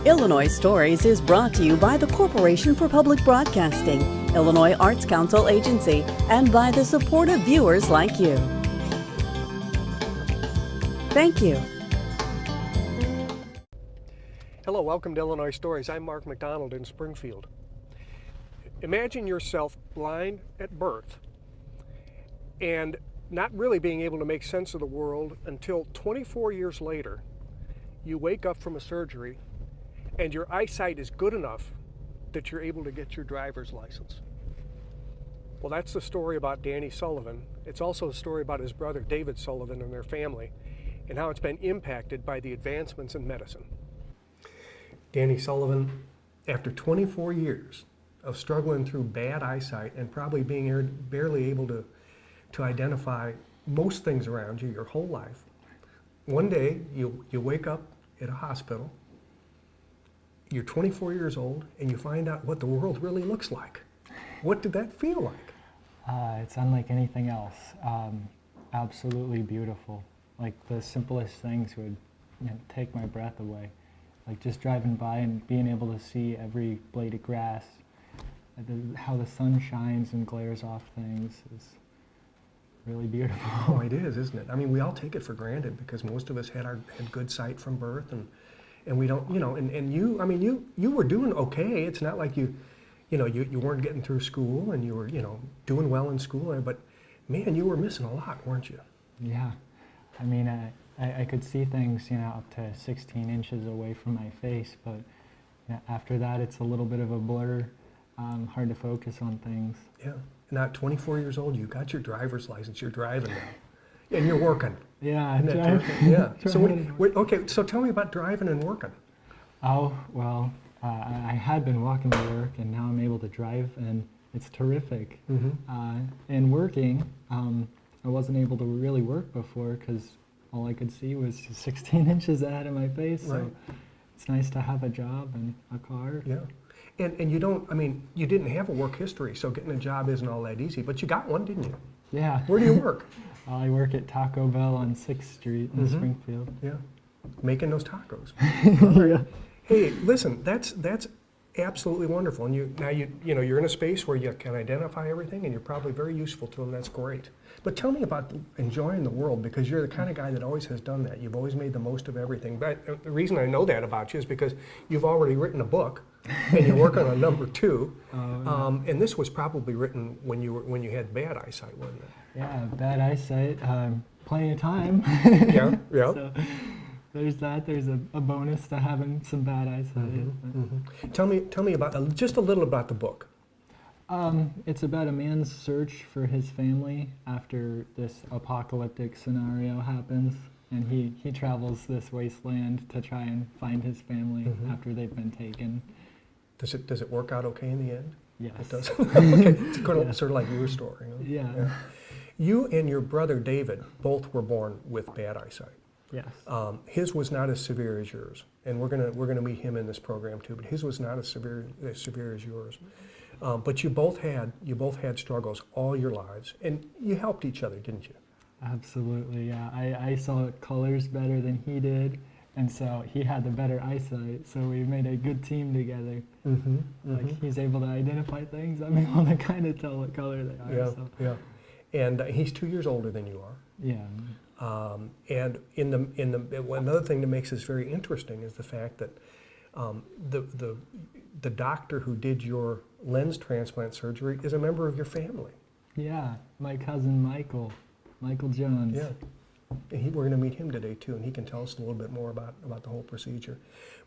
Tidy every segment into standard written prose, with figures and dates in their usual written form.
Illinois Stories is brought to you by the Corporation for Public Broadcasting, Illinois Arts Council Agency, and by the support of viewers like you. Thank you. Hello, welcome to Illinois Stories. I'm Mark McDonald in Springfield. Imagine yourself blind at birth and not really being able to make sense of the world until 24 years later. You wake up from a surgery and your eyesight is good enough that you're able to get your driver's license. Well, that's the story about Danny Sullivan. It's also a story about his brother David Sullivan and their family and how it's been impacted by the advancements in medicine. Danny Sullivan, after 24 years of struggling through bad eyesight and probably being barely able to identify most things around you your whole life, one day you wake up at a hospital, you're 24 years old, and you find out what the world really looks like. What did that feel like? It's unlike anything else. Absolutely beautiful. Like the simplest things would take my breath away. Like just driving by and being able to see every blade of grass, how the sun shines and glares off things is really beautiful. Oh, it is, isn't it? I mean, we all take it for granted because most of us had good sight from birth, and we don't, and you, I mean, you were doing okay. It's not like you weren't getting through school and you were, doing well in school, but man, you were missing a lot, weren't you? Yeah. I mean, I could see things, up to 16 inches away from my face, but after that, it's a little bit of a blur, hard to focus on things. Yeah. Now, at 24 years old, you got your driver's license, you're driving now, and you're working. Yeah, yeah. So, okay, so tell me about driving and working. Oh, well, I had been walking to work, and now I'm able to drive, and it's terrific. Mm-hmm. And working, I wasn't able to really work before because all I could see was 16 inches ahead of my face. So right. It's nice to have a job and a car. Yeah. And you don't, I mean, you didn't have a work history, so getting a job isn't all that easy, but you got one, didn't you? Yeah. Where do you work? I work at Taco Bell on 6th Street in Springfield. Yeah. Making those tacos. Yeah. Hey, listen, that's absolutely wonderful. And you're in a space where you can identify everything, and you're probably very useful to them. That's great. But tell me about enjoying the world, because you're the kind of guy that always has done that. You've always made the most of everything. But the reason I know that about you is because you've already written a book, and you're working on number 2. And this was probably written when you had bad eyesight, wasn't it? Yeah, bad eyesight. Plenty of time. Yeah. So there's that. There's a bonus to having some bad eyesight. Tell me about just a little about the book. It's about a man's search for his family after this apocalyptic scenario happens, and he travels this wasteland to try and find his family after they've been taken. Does it work out okay in the end? Yes. It does? Okay, it's sort of like your story. Huh? Yeah. You and your brother David both were born with bad eyesight. Yes. His was not as severe as yours, and we're gonna meet him in this program too. But his was not as severe as yours. But you both had struggles all your lives, and you helped each other, didn't you? Absolutely. Yeah. I saw colors better than he did, and so he had the better eyesight. So we made a good team together. Like he's able to identify things. I'm able to kind of tell what color they are. Yeah. So. Yeah. And he's 2 years older than you are. Yeah. And another thing that makes this very interesting is the fact that the doctor who did your lens transplant surgery is a member of your family. Yeah, my cousin Michael Jones. Yeah, and we're going to meet him today too, and he can tell us a little bit more about the whole procedure.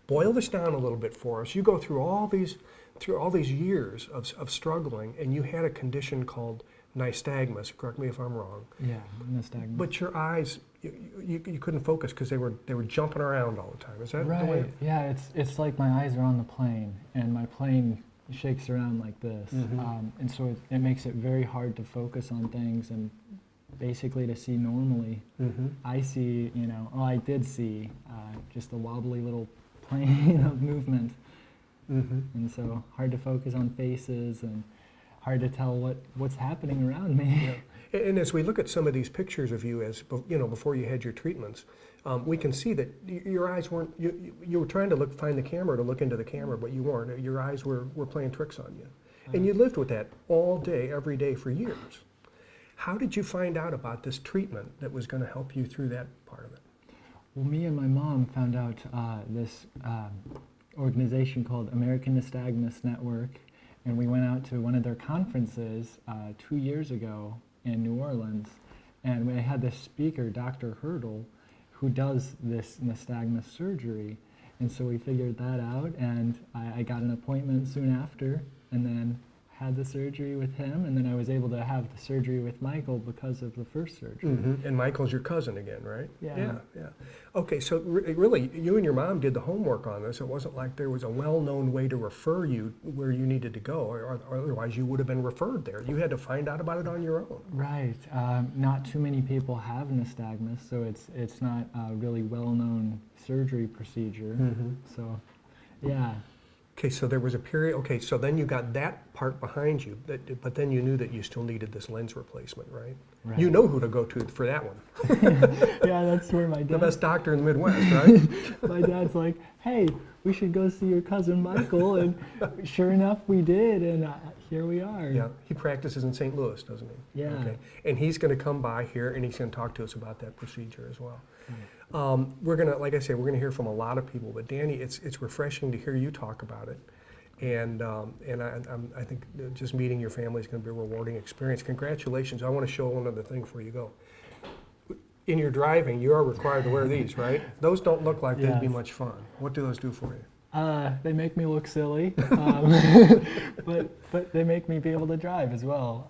Boil this down a little bit for us. You go through all these years of struggling, and you had a condition called Nystagmus. Correct me if I'm wrong. Yeah, Nystagmus. But your eyes, you couldn't focus because they were jumping around all the time. Is that right? The way? Yeah, it's like my eyes are on the plane, and my plane shakes around like this, and so it makes it very hard to focus on things and basically to see normally. I see, I did see just a wobbly little plane of movement, and so hard to focus on faces and hard to tell what's happening around me. Yeah. And as we look at some of these pictures of you as, before you had your treatments, we can see that your eyes weren't, you were trying to find the camera to look into the camera, but you weren't. Your eyes were playing tricks on you. And you lived with that all day, every day for years. How did you find out about this treatment that was going to help you through that part of it? Well, me and my mom found out this organization called American Nystagmus Network, and we went out to one of their conferences 2 years ago in New Orleans, and we had this speaker, Dr. Hurdle, who does this nystagmus surgery, and so we figured that out, and I got an appointment soon after, and then had the surgery with him, and then I was able to have the surgery with Michael because of the first surgery. Mm-hmm. And Michael's your cousin again, right? Yeah. Yeah. Okay, so really, you and your mom did the homework on this. It wasn't like there was a well-known way to refer you where you needed to go, or otherwise you would have been referred there. You had to find out about it on your own. Right. Not too many people have nystagmus, so it's not a really well-known surgery procedure. Mm-hmm. So, yeah. Okay, so there was a period, okay, so then you got that part behind you, but then you knew that you still needed this lens replacement, right? Right. You know who to go to for that one. Yeah, that's where my dad... The best doctor in the Midwest, right? My dad's like, hey, we should go see your cousin Michael, and sure enough, we did, and here we are. Yeah, he practices in St. Louis, doesn't he? Yeah. Okay, and he's going to come by here, and he's going to talk to us about that procedure as well. We're going to, like I said, we're going to hear from a lot of people, but Danny, it's refreshing to hear you talk about it. And I think just meeting your family is going to be a rewarding experience. Congratulations. I want to show one other thing before you go. In your driving, you are required to wear these, right? Those don't look like they'd be much fun. What do those do for you? They make me look silly, but they make me be able to drive as well.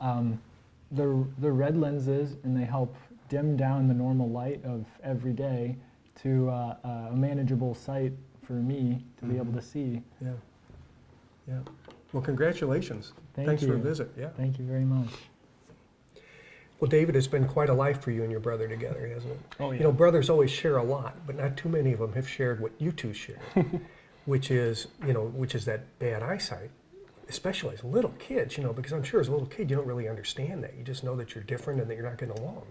They're red lenses, and they help dim down the normal light of every day to a manageable sight for me to be able to see. Yeah. Yeah. Well, congratulations. Thanks for the visit. Yeah. Thank you very much. Well, David, it's been quite a life for you and your brother together, hasn't it? Oh, yeah. You know, brothers always share a lot, but not too many of them have shared what you two share, which is that bad eyesight, especially as little kids, because I'm sure as a little kid you don't really understand that. You just know that you're different and that you're not getting along,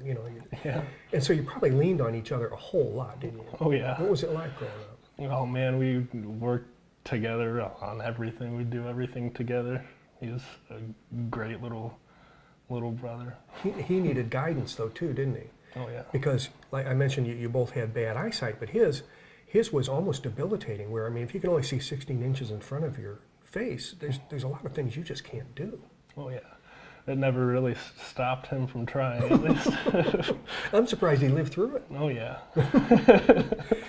Yeah. And so you probably leaned on each other a whole lot, didn't you? Oh, yeah. What was it like growing up? Oh man, we worked together on everything. We do everything together. He's a great little brother. He needed guidance though too, didn't he? Oh yeah. Because like I mentioned, you both had bad eyesight, but his was almost debilitating. Where I mean, if you can only see 16 inches in front of your face, there's a lot of things you just can't do. Oh yeah. It never really stopped him from trying, at least. I'm surprised he lived through it. Oh yeah.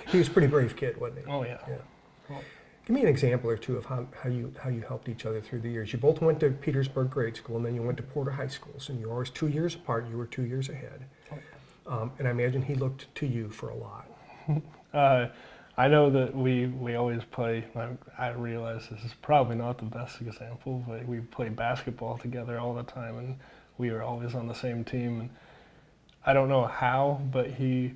He was a pretty brave kid, wasn't he? Oh yeah. Yeah. Give me an example or two of how you helped each other through the years. You both went to Petersburg grade school, and then you went to Porter High School. So you were always 2 years apart. You were 2 years ahead. And I imagine he looked to you for a lot. I know that we always play. I realize this is probably not the best example, but we played basketball together all the time, and we were always on the same team. And I don't know how, but he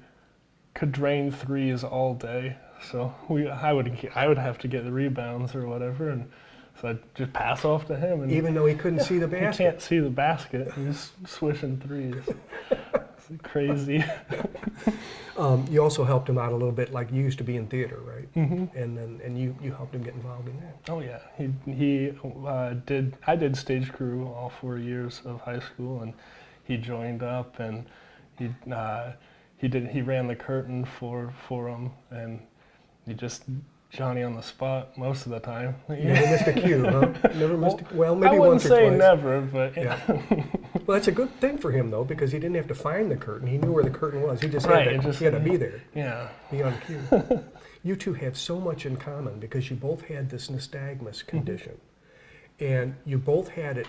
could drain threes all day. So I would have to get the rebounds or whatever, and so I'd just pass off to him. And even though he couldn't see the basket? He can't see the basket. He's swishing threes. It's crazy. You also helped him out a little bit, like you used to be in theater, right? Mm-hmm. And you helped him get involved in that. Oh yeah, he did. I did stage crew all 4 years of high school, and he joined up, and he ran the curtain for him, and he just Johnny on the spot most of the time. You never missed a cue, huh? Never missed. Well, maybe I once or wouldn't say twice. never, but yeah. Well, that's a good thing for him though, because he didn't have to find the curtain. He knew where the curtain was. He just had to be there. Yeah. Be on cue. You two have so much in common because you both had this nystagmus condition, and you both had it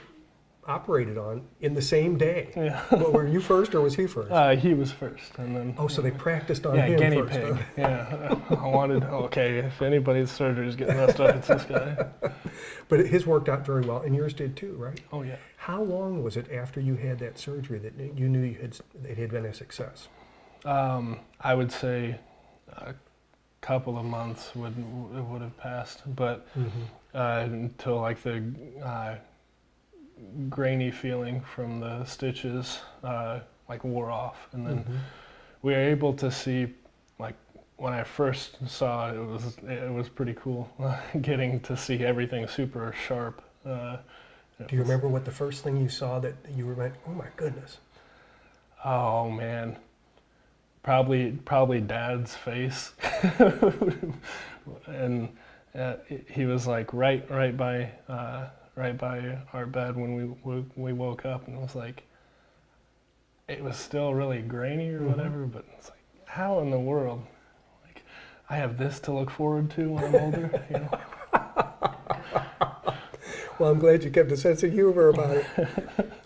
operated on in the same day. Yeah. Well, were you first or was he first? He was first, and then. Oh, so they practiced on him guinea first. pig. Yeah. I wanted. Okay, if anybody's surgery is getting messed up, it's this guy. But his worked out very well, and yours did too, right? Oh yeah. How long was it after you had that surgery that you knew it had been a success? I would say a couple of months would have passed, but until like the grainy feeling from the stitches like wore off, and then we were able to see, like when I first saw it, it was pretty cool getting to see everything super sharp. Do you remember what the first thing you saw that you were like, oh my goodness? Oh man, probably Dad's face, and he was like right by our bed when we woke up, and it was like, it was still really grainy or whatever, but it's like, how in the world, like, I have this to look forward to when I'm older, you know? Well, I'm glad you kept a sense of humor about it.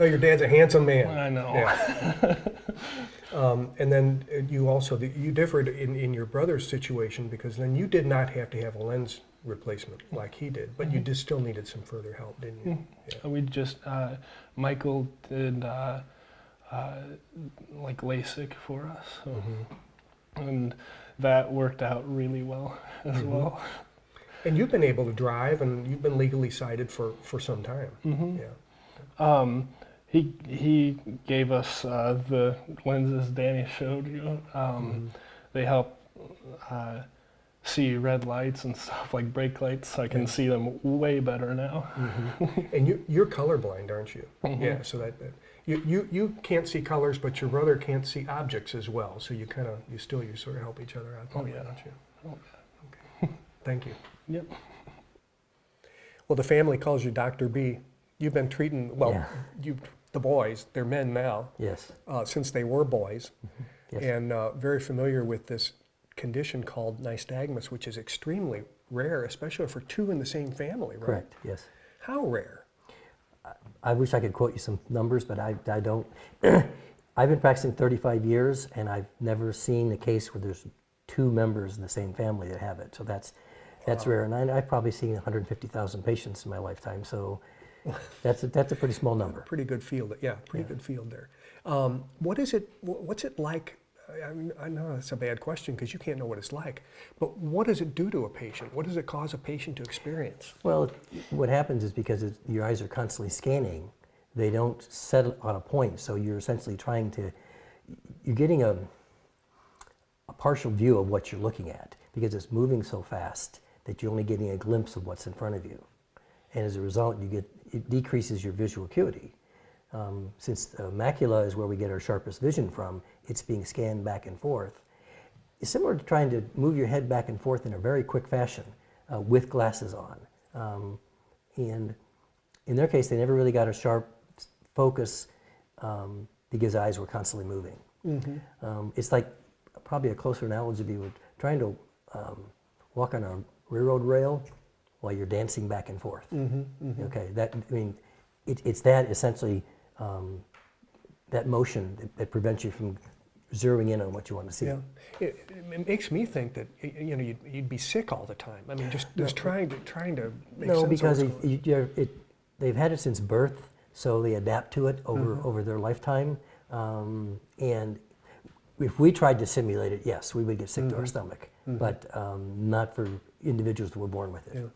Oh, your dad's a handsome man. I know. Yeah. And then you also, you differed in your brother's situation, because then you did not have to have a lens replacement like he did, but you just still needed some further help, didn't you? Yeah. We just, Michael did like LASIK for us, so, and that worked out really well as well. And you've been able to drive, and you've been legally sighted for some time. Yeah. He gave us the lenses Danny showed you. They help see red lights and stuff like brake lights. So I can see them way better now. And you're colorblind, aren't you? Yeah. So that you can't see colors, but your brother can't see objects as well. So you sort of help each other out. Oh yeah. Don't you? Oh, Okay. Thank you. Yep. Well, the family calls you Dr. B. You've been treating, the boys, they're men now. Yes. Since they were boys. Yes. And very familiar with this condition called Nystagmus, which is extremely rare, especially for two in the same family, right? Correct, yes. How rare? I wish I could quote you some numbers, but I don't. I've been practicing 35 years, and I've never seen a case where there's two members in the same family that have it. So that's rare. And I've probably seen 150,000 patients in my lifetime, so that's a pretty small number. Pretty good field, good field there. What's it like? I know that's a bad question because you can't know what it's like, but what does it do to a patient? What does it cause a patient to experience? Well, what happens is because your eyes are constantly scanning, they don't set on a point, so you're essentially you're getting a partial view of what you're looking at because it's moving so fast that you're only getting a glimpse of what's in front of you. And as a result, it decreases your visual acuity. Since the macula is where we get our sharpest vision from, it's being scanned back and forth. It's similar to trying to move your head back and forth in a very quick fashion with glasses on. And in their case, they never really got a sharp focus because eyes were constantly moving. It's like probably a closer analogy would be with trying to walk on a railroad rail while you're dancing back and forth. Okay, it's that essentially, that motion that prevents you from zeroing in on what you want to see. Yeah, it makes me think that you'd be sick all the time. I mean, just trying to make sense. No, because of what's going they've had it since birth, so they adapt to it over their lifetime. And if we tried to simulate it, yes, we would get sick to our stomach, but not for individuals that were born with it. Yeah.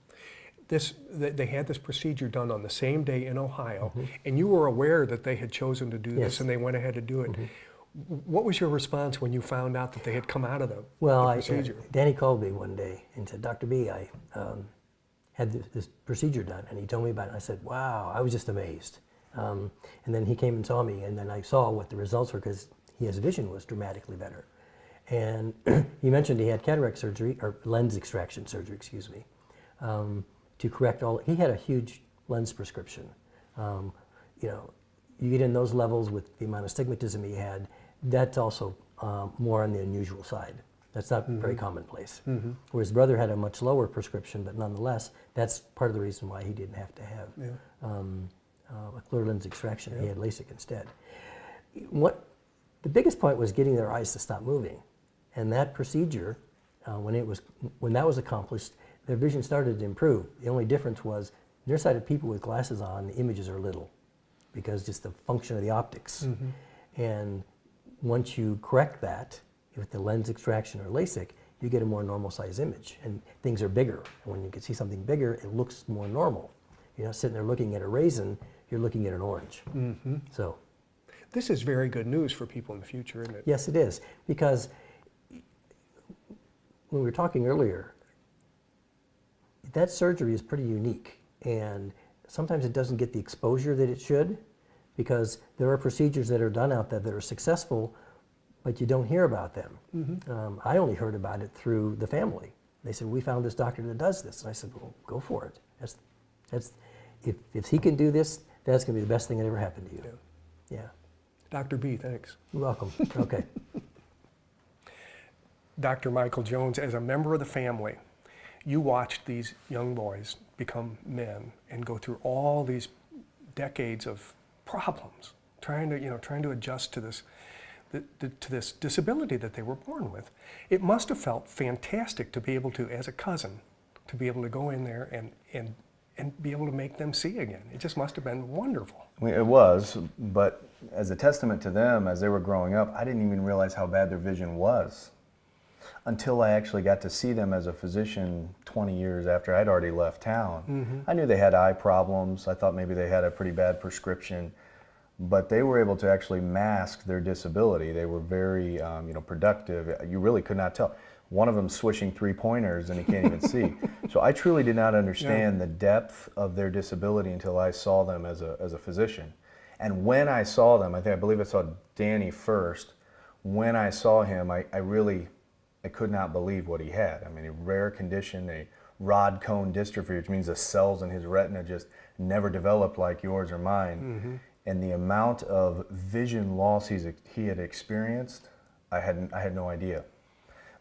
They had this procedure done on the same day in Ohio, and you were aware that they had chosen to do this, and they went ahead to do it. What was your response when you found out that they had come out of the procedure? Danny called me one day and said, Dr. B, I had this procedure done, and he told me about it. I said, wow, I was just amazed. And then he came and saw me, and then I saw what the results were because his vision was dramatically better. And he mentioned he had cataract surgery, or lens extraction surgery, excuse me, to correct all. He had a huge lens prescription. You get in those levels with the amount of stigmatism he had, that's also more on the unusual side. That's not very commonplace. Whereas brother had a much lower prescription, but nonetheless, that's part of the reason why he didn't have to have a clear lens extraction. He had LASIK instead. The biggest point was getting their eyes to stop moving. And that procedure, when that was accomplished, their vision started to improve. The only difference was nearsighted people with glasses on, the images are little because just the function of the optics. And once you correct that with the lens extraction or LASIK, you get a more normal size image and things are bigger. And when you can see something bigger, it looks more normal. You're not sitting there looking at a raisin, you're looking at an orange. So This is very good news for people in the future, isn't it? yes, it is, because when we were talking earlier, that surgery is pretty unique, and sometimes it doesn't get the exposure that it should, because there are procedures that are done out there that are successful, but you don't hear about them. I only heard about it through the family. They said, we found this doctor that does this. And I said, well, go for it. If he can do this, that's going to be the best thing that ever happened to you. Yeah. Dr. B, thanks. You're welcome. Okay. Dr. Michael Jones, as a member of the family, you watched these young boys become men and go through all these decades of problems, trying to adjust to this disability that they were born with. It must have felt fantastic to be able to, as a cousin, to be able to go in there and be able to make them see again. It just must have been wonderful. I mean, it was, but as a testament to them, as they were growing up, I didn't even realize how bad their vision was until I actually got to see them as a physician 20 years after I'd already left town. I knew they had eye problems. I thought maybe they had a pretty bad prescription, but they were able to actually mask their disability. They were very productive. You really could not tell. One of them swishing 3-pointers and he can't even see. So I truly did not understand the depth of their disability until I saw them as a physician. And when I saw them, I believe I saw Danny first. When I saw him, I could not believe what he had. I mean, a rare condition, a rod cone dystrophy, which means the cells in his retina just never developed like yours or mine. And the amount of vision loss he had experienced, I had no idea.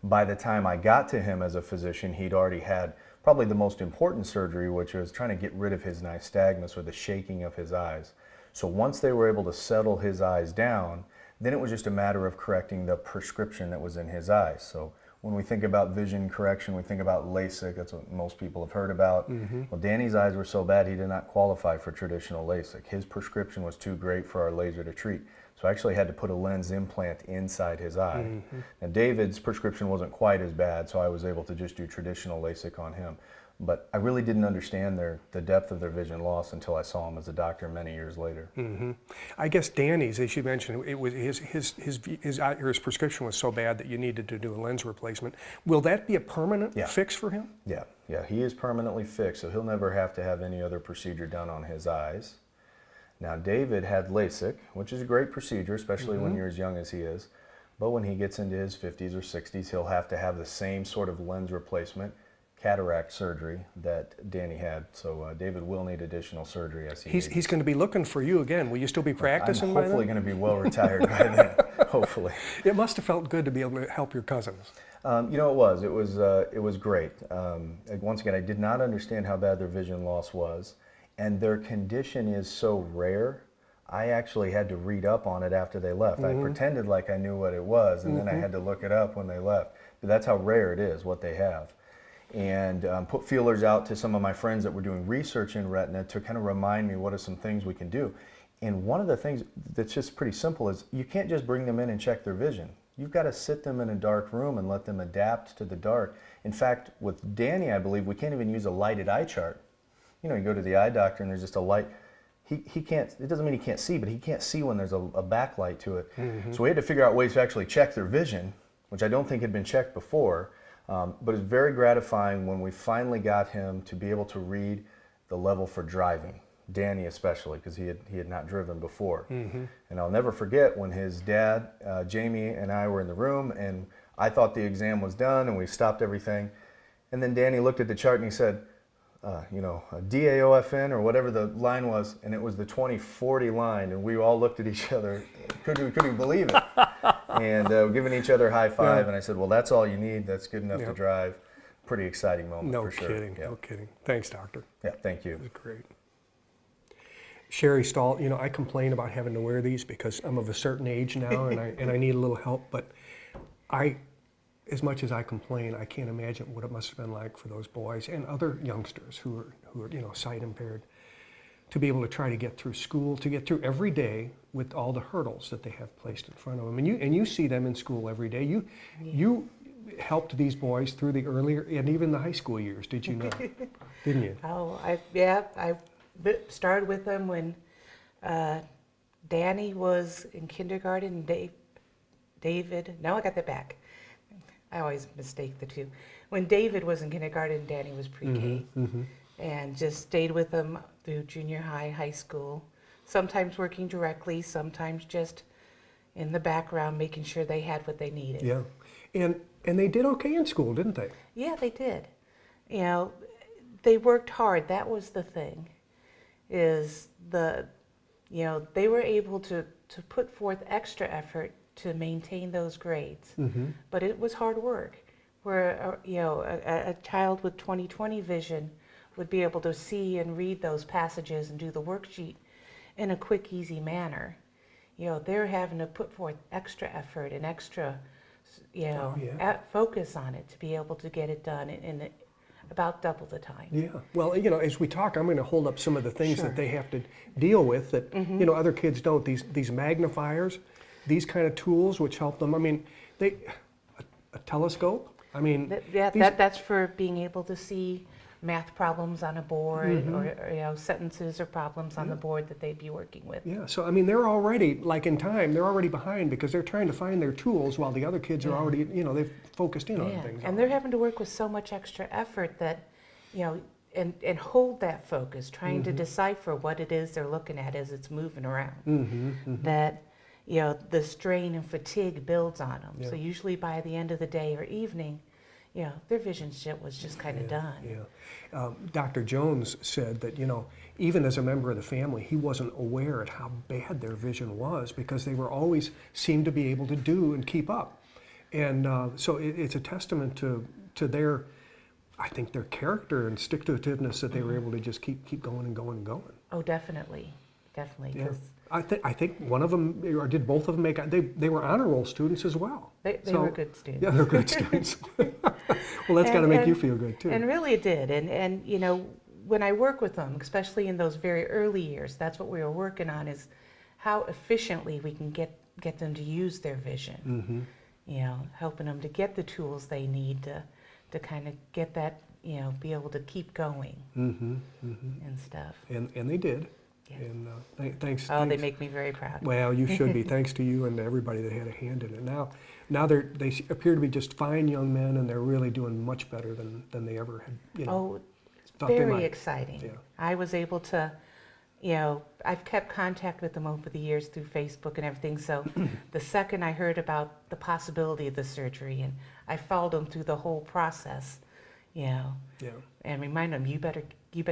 By the time I got to him as a physician, he'd already had probably the most important surgery, which was trying to get rid of his nystagmus, or the shaking of his eyes. So once they were able to settle his eyes down, then it was just a matter of correcting the prescription that was in his eyes. So when we think about vision correction, we think about LASIK. That's what most people have heard about. Well, Danny's eyes were so bad he did not qualify for traditional LASIK. His prescription was too great for our laser to treat. So I actually had to put a lens implant inside his eye. Now David's prescription wasn't quite as bad, so I was able to just do traditional LASIK on him. But I really didn't understand the depth of their vision loss until I saw him as a doctor many years later. I guess Danny's, as you mentioned, it was his prescription was so bad that you needed to do a lens replacement. Will that be a permanent fix for him? Yeah, he is permanently fixed, so he'll never have to have any other procedure done on his eyes. Now David had LASIK, which is a great procedure, especially when you're as young as he is. But when he gets into his 50s or 60s, he'll have to have the same sort of lens replacement, cataract surgery, that Danny had. So David will need additional surgery as he's going to be looking for you again. Will you still be practicing by then? I'm hopefully going to be well retired by then. Hopefully. It must have felt good to be able to help your cousins. It was great. Once again, I did not understand how bad their vision loss was, and their condition is so rare. I actually had to read up on it after they left. I pretended like I knew what it was, and then I had to look it up when they left. But that's how rare it is, what they have. And put feelers out to some of my friends that were doing research in retina to kind of remind me what are some things we can do. And one of the things that's just pretty simple is you can't just bring them in and check their vision. You've got to sit them in a dark room and let them adapt to the dark. In fact, with Danny, I believe, we can't even use a lighted eye chart. You know, you go to the eye doctor and there's just a light. He can't, it doesn't mean he can't see, but he can't see when there's a backlight to it. So we had to figure out ways to actually check their vision, which I don't think had been checked before. But it's very gratifying when we finally got him to be able to read the level for driving, Danny especially, because he had not driven before. And I'll never forget when his dad, Jamie, and I were in the room, and I thought the exam was done, and we stopped everything. And then Danny looked at the chart and he said, DAOFN or whatever the line was, and it was the 2040 line, and we all looked at each other, couldn't believe it. And giving each other a high five, and I said, well, that's all you need. That's good enough to drive. Pretty exciting moment for sure. No kidding. Thanks, doctor. Yeah, thank you. It was great. Sherry Stahl, I complain about having to wear these because I'm of a certain age now and I need a little help, but as much as I complain, I can't imagine what it must have been like for those boys and other youngsters who are sight impaired to be able to try to get through school, to get through every day with all the hurdles that they have placed in front of them. And you see them in school every day. You helped these boys through the earlier and even the high school years, did you not? Didn't you? Oh, I started with them when Danny was in kindergarten, David, no, I got that back. I always mistake the two. When David was in kindergarten, Danny was pre-K. And just stayed with them through junior high, high school, sometimes working directly, sometimes just in the background making sure they had what they needed. Yeah. And they did okay in school, didn't they? Yeah, they did. You know, they worked hard. That was the thing, is you know, they were able to put forth extra effort to maintain those grades. But it was hard work, where, you know, a child with 20/20 vision would be able to see and read those passages and do the worksheet in a quick, easy manner. You know, they're having to put forth extra effort and extra, you know, focus on it to be able to get it done in about double the time. Yeah. Well, you know, as we talk, I'm going to hold up some of the things that they have to deal with that, you know, other kids don't. These magnifiers, these kind of tools which help them. I mean, a telescope. I mean, that's for being able to see math problems on a board, or you know, sentences or problems on the board that they'd be working with. Yeah, so I mean, they're already, like in time, they're already behind because they're trying to find their tools while the other kids are already, you know, they've focused in on things. And they're having to work with so much extra effort that, you know, and hold that focus, trying to decipher what it is they're looking at as it's moving around. That, you know, the strain and fatigue builds on them. So usually by the end of the day or evening, you know, their vision was just kind of done. Yeah. Dr. Jones said that, you know, even as a member of the family, he wasn't aware of how bad their vision was because they were always seemed to be able to do and keep up. And so it's a testament to their, I think, their character and stick-to-itiveness that they were able to just keep going and going and going. Oh, definitely. Definitely. Yeah. I think one of them, or did both of them make, they were honor roll students as well. They were good students. Yeah, they're good students. Well, that's got to make you feel good too. And really it did. And you know, when I work with them, especially in those very early years, that's what we were working on, is how efficiently we can get them to use their vision. You know, helping them to get the tools they need to kind of get that, you know, be able to keep going and stuff. And they did. Yeah. And thanks. Oh, they make me very proud. Well, you should be. Thanks to you and to everybody that had a hand in it. Now they appear to be just fine young men, and they're really doing much better than they ever had. You know, very exciting. Yeah. I was able to, you know, I've kept contact with them over the years through Facebook and everything. So the second I heard about the possibility of the surgery, and I followed them through the whole process, you know, and remind them, you better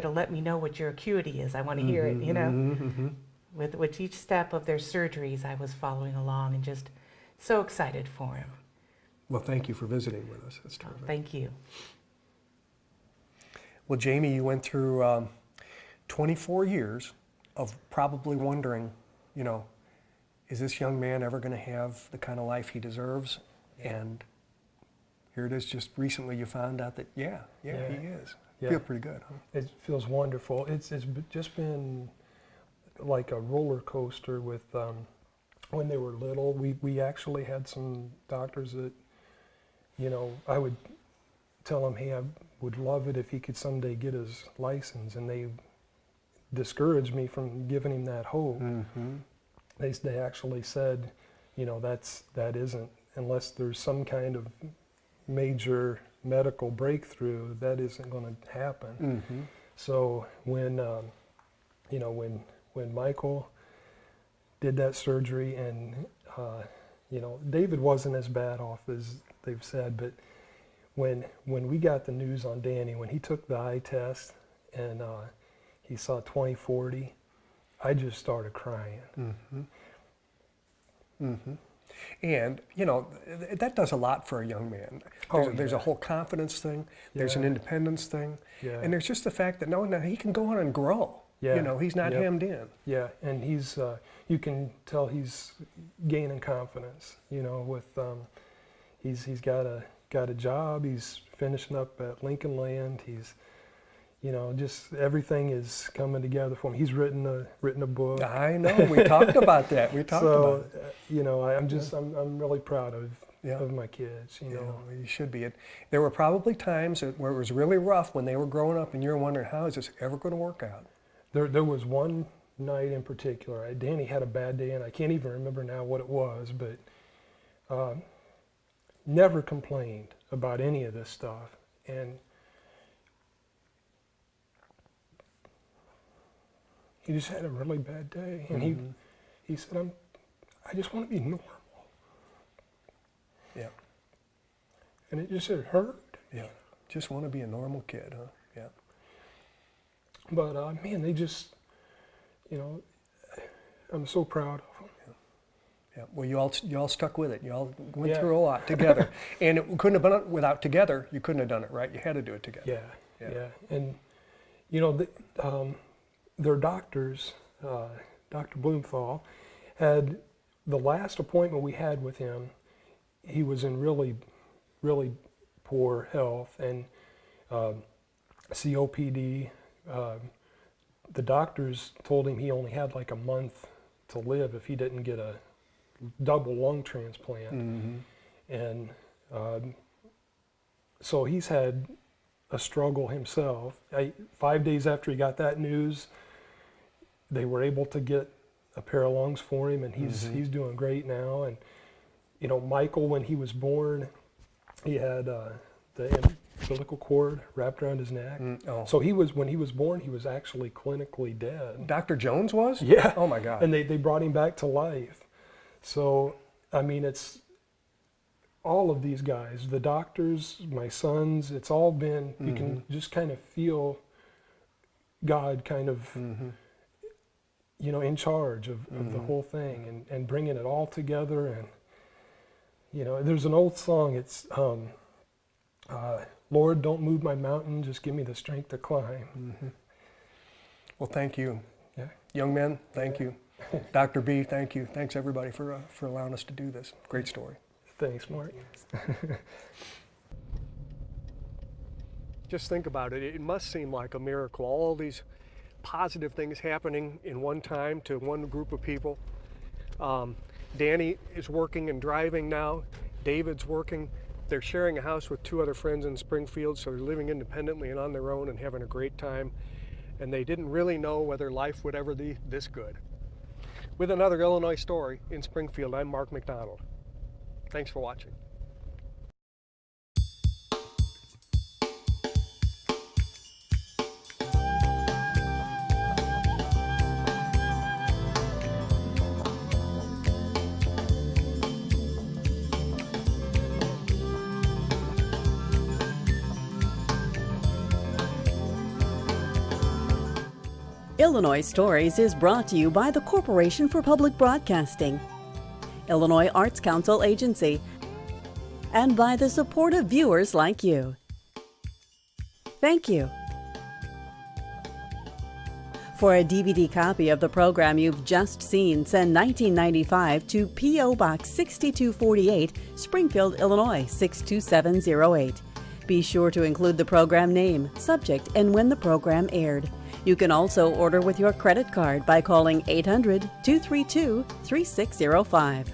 let me know what your acuity is. I want to hear it, you know. With each step of their surgeries, I was following along and just so excited for him. Well, thank you for visiting with us. That's terrific. Thank you. Well, Jamie, you went through 24 years of probably wondering, you know, is this young man ever going to have the kind of life he deserves? And here it is, just recently you found out that, yeah, he is. Yeah. Feel pretty good, huh? It feels wonderful. It's just been like a roller coaster with, when they were little, we actually had some doctors that, you know, I would tell him, hey, I would love it if he could someday get his license, and they discouraged me from giving him that hope. They actually said, you know, that isn't, unless there's some kind of major medical breakthrough, that isn't going to happen. So when you know, when Michael did that surgery, and you know, David wasn't as bad off as they've said, but when we got the news on Danny, when he took the eye test and he saw 20/40, I just started crying. And, you know, that does a lot for a young man. There's a whole confidence thing, there's an independence thing, and there's just the fact that now he can go on and grow. You know, he's not hemmed in. Yeah, and he's, you can tell he's gaining confidence, you know, with, he's got a job, he's finishing up at Lincoln Land, he's, you know, just everything is coming together for him. He's written a book. I know, we talked about that. We talked about it. You know, I'm really proud of my kids, you know. You should be. There were probably times where it was really rough when they were growing up and you were wondering, how is this ever going to work out? There was one night in particular. Danny had a bad day, and I can't even remember now what it was, but never complained about any of this stuff. And he just had a really bad day, and he said, I just want to be normal. Yeah. And it just hurt. Yeah. Just want to be a normal kid, huh? Yeah. But man, they just, I'm so proud of them. Yeah. Well, you all stuck with it. You all went through a lot together, and it couldn't have been without together. You couldn't have done it, right? You had to do it together. Yeah. And their doctors, Dr. Blumenthal, had the last appointment we had with him. He was in really, really poor health and COPD. The doctors told him he only had like a month to live if he didn't get a double lung transplant. And so he's had a struggle himself. 5 days after he got that news, they were able to get a pair of lungs for him, and he's doing great now. And Michael, when he was born, he had the umbilical cord wrapped around his neck. So when he was born, he was actually clinically dead. Dr. Jones was? Yeah. Oh my God. And they brought him back to life. So, I mean, it's all of these guys, the doctors, my sons, it's all been, you can just kind of feel God kind of, in charge of the whole thing and bringing it all together. And, there's an old song, it's, Lord, don't move my mountain, just give me the strength to climb. Well, thank you. Yeah. Young men, thank you. Dr. B, thank you. Thanks everybody for allowing us to do this. Great story. Thanks, Mark. Just think about it. It must seem like a miracle. All these positive things happening in one time to one group of people. Danny is working and driving now. David's working. They're sharing a house with 2 other friends in Springfield, so they're living independently and on their own and having a great time. And they didn't really know whether life would ever be this good. With another Illinois story in Springfield, I'm Mark McDonald. Thanks for watching. Illinois Stories is brought to you by the Corporation for Public Broadcasting, Illinois Arts Council Agency, and by the support of viewers like you. Thank you. For a DVD copy of the program you've just seen, send $19.95 to P.O. Box 6248, Springfield, Illinois 62708. Be sure to include the program name, subject, and when the program aired. You can also order with your credit card by calling 800-232-3605.